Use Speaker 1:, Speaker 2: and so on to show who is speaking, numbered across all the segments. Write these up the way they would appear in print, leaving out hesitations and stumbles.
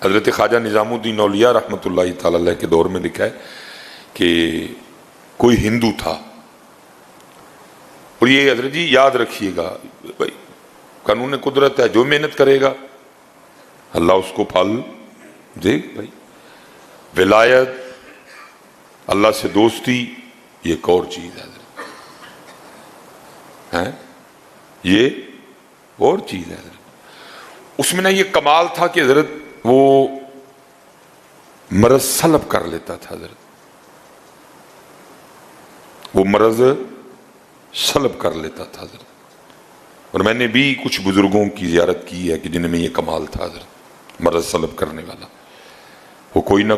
Speaker 1: حضرت خواجہ نظام الدین اولیاء رحمۃ اللہ تعالی علیہ کے دور میں لکھا ہے کہ کوئی ہندو تھا، اور یہ حضرت جی یاد رکھیے گا بھائی، قانون قدرت ہے، جو محنت کرے گا اللہ اس کو پھل دے بھائی. ولایت، اللہ سے دوستی، یہ ایک اور چیز ہے حضرت، یہ اور چیز ہے حضرت. اس میں نہ یہ کمال تھا کہ حضرت وہ مرض سلب کر لیتا تھا حضرت، وہ مرض سلب کر لیتا تھا حضرت. اور میں نے بھی کچھ بزرگوں کی زیارت کی ہے کہ جن میں یہ کمال تھا حضرت، مرض سلب کرنے والا. وہ کوئی نہ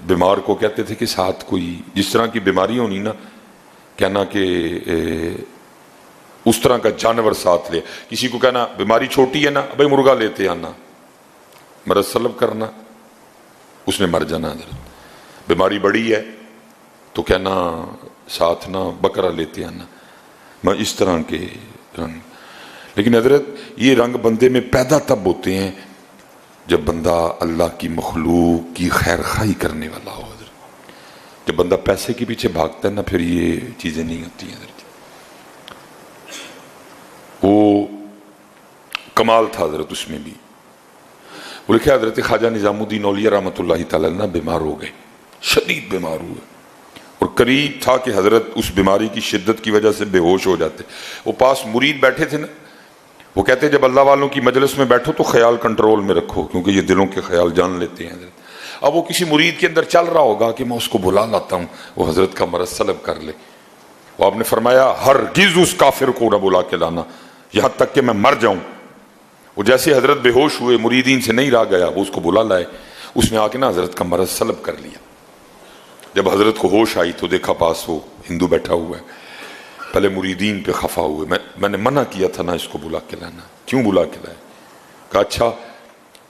Speaker 1: بیمار کو کہتے تھے کہ ساتھ کوئی جس طرح کی بیماری ہونی نا، کہنا کہ اس طرح کا جانور ساتھ لے. کسی کو کہنا بیماری چھوٹی ہے نا، بھائی مرغا لیتے آنا، مرض سلب کرنا، اس نے مر جانا حضرت. بیماری بڑی ہے تو کہنا ساتھ نہ بکرا لیتے آنا. میں اس طرح کے رنگ، لیکن حضرت یہ رنگ بندے میں پیدا تب ہوتے ہیں جب بندہ اللہ کی مخلوق کی خیر خواہی کرنے والا ہو حضرت. جب بندہ پیسے کے پیچھے بھاگتا ہے نا، پھر یہ چیزیں نہیں ہوتی ہیں حضرت. وہ کمال تھا حضرت اس میں بھی. وہ لکھا حضرت خواجہ نظام الدین اولیاء رحمۃ اللہ تعالی عنہ بیمار ہو گئے، شدید بیمار ہوئے، اور قریب تھا کہ حضرت اس بیماری کی شدت کی وجہ سے بے ہوش ہو جاتے. وہ پاس مرید بیٹھے تھے نا، وہ کہتے جب اللہ والوں کی مجلس میں بیٹھو تو خیال کنٹرول میں رکھو، کیونکہ یہ دلوں کے خیال جان لیتے ہیں حضرت. اب وہ کسی مرید کے اندر چل رہا ہوگا کہ میں اس کو بلا لاتا ہوں، وہ حضرت کا مرض سلب کر لے. وہ آپ نے فرمایا ہرگز اس کافر کو نہ بلا کے لانا یہاں تک کہ میں مر جاؤں. وہ جیسے حضرت بے ہوش ہوئے، مریدین سے نہیں رہ گیا، وہ اس کو بلا لائے. اس نے آ کے نا حضرت کا مرض سلب کر لیا. جب حضرت کو ہوش آئی تو دیکھا پاس وہ ہندو بیٹھا ہوا ہے. پہلے مریدین پہ خفا ہوئے، میں نے منع کیا تھا نا اس کو بلا کے لانا، کیوں بلا کے لائے؟ کہا اچھا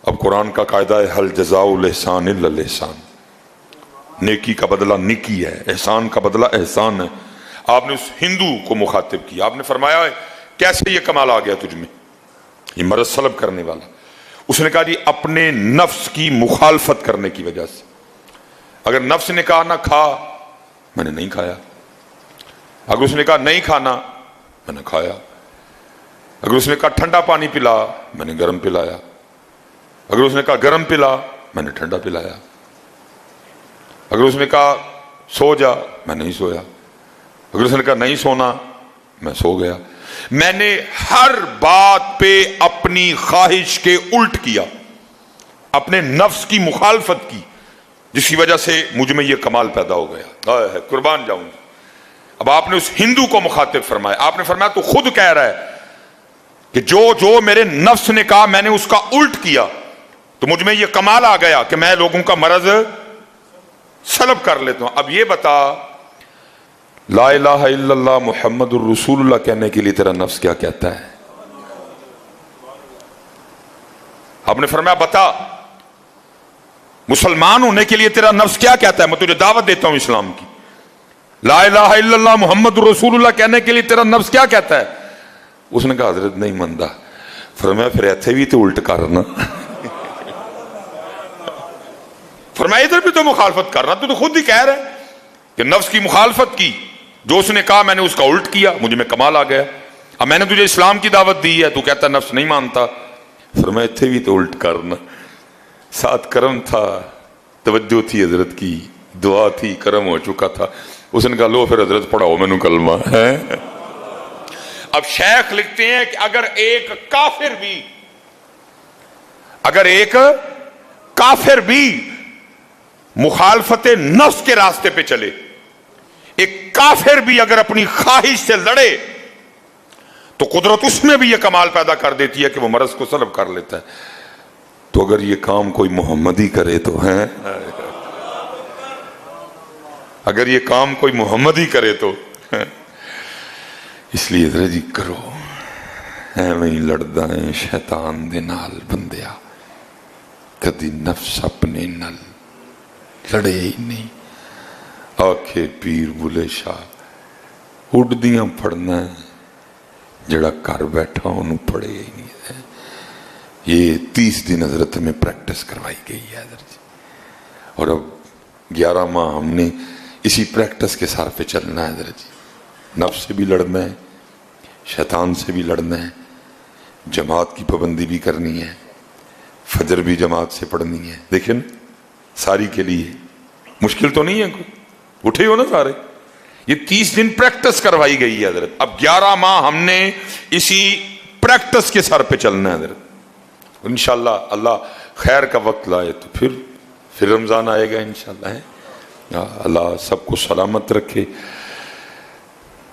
Speaker 1: اب قرآن کا قاعدہ ہے حل جزاء الاحسان الا الاحسان، نیکی کا بدلہ نیکی ہے، احسان کا بدلہ احسان ہے. آپ نے اس ہندو کو مخاطب کیا، آپ نے فرمایا کیسے یہ کمال آ گیا تجھ میں، یہ مرض سلب کرنے والا؟ اس نے کہا جی اپنے نفس کی مخالفت کرنے کی وجہ سے. اگر نفس نے کہا نہ کھا، میں نے نہیں کھایا. اگر اس نے کہا نہیں کھانا، میں نے کھایا. اگر اس نے کہا ٹھنڈا پانی پلا، میں نے گرم پلایا. اگر اس نے کہا گرم پلا، میں نے ٹھنڈا پلایا. اگر اس نے کہا سو جا، میں نہیں سویا. اگر اس نے کہا نہیں سونا، میں سو گیا. میں نے ہر بات پہ اپنی خواہش کے الٹ کیا، اپنے نفس کی مخالفت کی، جس کی وجہ سے مجھ میں یہ کمال پیدا ہو گیا. قربان جاؤں. اب آپ نے اس ہندو کو مخاطب فرمایا، آپ نے فرمایا تو خود کہہ رہا ہے کہ جو میرے نفس نے کہا میں نے اس کا الٹ کیا، تو مجھ میں یہ کمال آ گیا کہ میں لوگوں کا مرض سلب کر لیتا ہوں. اب یہ بتا لا الہ الا اللہ محمد الرسول اللہ کہنے کے لیے تیرا نفس کیا کہتا ہے؟ آپ نے فرمایا بتا مسلمان ہونے کے لیے تیرا نفس کیا کہتا ہے؟ میں تجھے دعوت دیتا ہوں اسلام کی. لا الہ الا اللہ محمد رسول اللہ کہنے کے لیے تیرا نفس کیا کہتا ہے؟ اس نے کہا حضرت نہیں مندہ. فرمایا پھر ایتھے بھی تو الٹ کرنا. فرمایا ادھر بھی تو مخالفت کرنا، تو خود ہی کہہ رہا ہے کہ نفس کی مخالفت کی، جو اس نے کہا میں نے اس کا الٹ کیا، مجھ میں کمال آ گیا. اب میں نے تجھے اسلام کی دعوت دی ہے، تو کہتا نفس نہیں مانتا. فرمایا ایتھے بھی تو الٹ کرنا. ساتھ کرم تھا، توجہ تھی حضرت کی، دعا تھی، کرم ہو چکا تھا. اس نے کہا لو پھر حضرت پڑھاؤ میں نے کلمہ ہے. اب شیخ لکھتے ہیں کہ اگر ایک کافر بھی مخالفت نفس کے راستے پہ چلے، ایک کافر بھی اگر اپنی خواہش سے لڑے، تو قدرت اس میں بھی یہ کمال پیدا کر دیتی ہے کہ وہ مرض کو سلب کر لیتا ہے. تو اگر یہ کام کوئی محمدی کرے تو ہیں، اگر یہ کام کوئی محمدی کرے تو اس لیے حضرت جی کرو ایویں لڑدا ہے شیطان دے نال بندیا، کدی نفس اپنے نال لڑے ہی نہیں. آکھے پیر بلے شاہ اڈدیاں پڑھنا ہے، جڑا کر بیٹھا انہوں پڑھے ہی نہیں ہے. یہ 30 دن حضرت ہمیں پریکٹس کروائی گئی ہے حضرت جی، اور اب 11 ماہ ہم نے اسی پریکٹس کے سار پہ چلنا ہے حضرت جی، نفس سے بھی لڑنا ہے، شیطان سے بھی لڑنا ہے، جماعت کی پابندی بھی کرنی ہے، فجر بھی جماعت سے پڑھنی ہے. دیکھیں نا ساری کے لیے مشکل تو نہیں ہے کوئی، اٹھے ہو نا سارے. یہ 30 دن پریکٹس کروائی گئی ہے حضرت. اب 11 ماہ ہم نے اسی پریکٹس کے سر پہ چلنا ہے حضرت. انشاءاللہ اللہ خیر کا وقت لائے تو پھر رمضان آئے گا انشاءاللہ ہے. اللہ سب کو سلامت رکھے.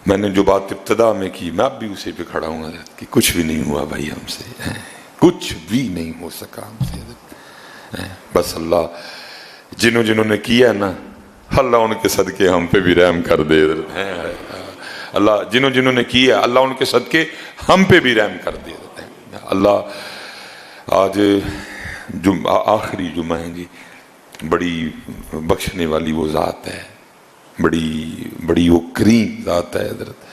Speaker 1: میں نے جو بات ابتدا میں کی میں اب بھی اسی پہ کھڑا ہوں حضرت کہ کچھ بھی نہیں ہوا بھائی ہم سے، کچھ بھی نہیں ہو سکا ہم سے حضرت. بس اللہ جنہوں نے کیا نا اللہ ان کے صدقے ہم پہ بھی رحم کر دے حضرت. اللہ جنہوں نے کیا اللہ ان کے صدقے ہم پہ بھی رحم کر دے حضرت. اللہ آج آخری جمعہ ہے جی، بڑی بخشنے والی وہ ذات ہے، بڑی وہ کریم ذات ہے حضرت.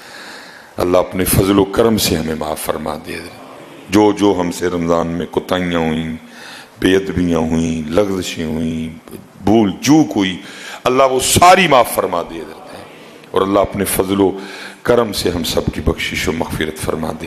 Speaker 1: اللہ اپنے فضل و کرم سے ہمیں معاف فرما دے حضرت. جو ہم سے رمضان میں کوتاہیاں ہوئیں، بے ادبیاں ہوئیں، لغزشیں ہوئیں، بھول چوک ہوئی، اللہ وہ ساری معاف فرما دے حضرت. اور اللہ اپنے فضل و کرم سے ہم سب کی بخشش و مغفرت فرما دے.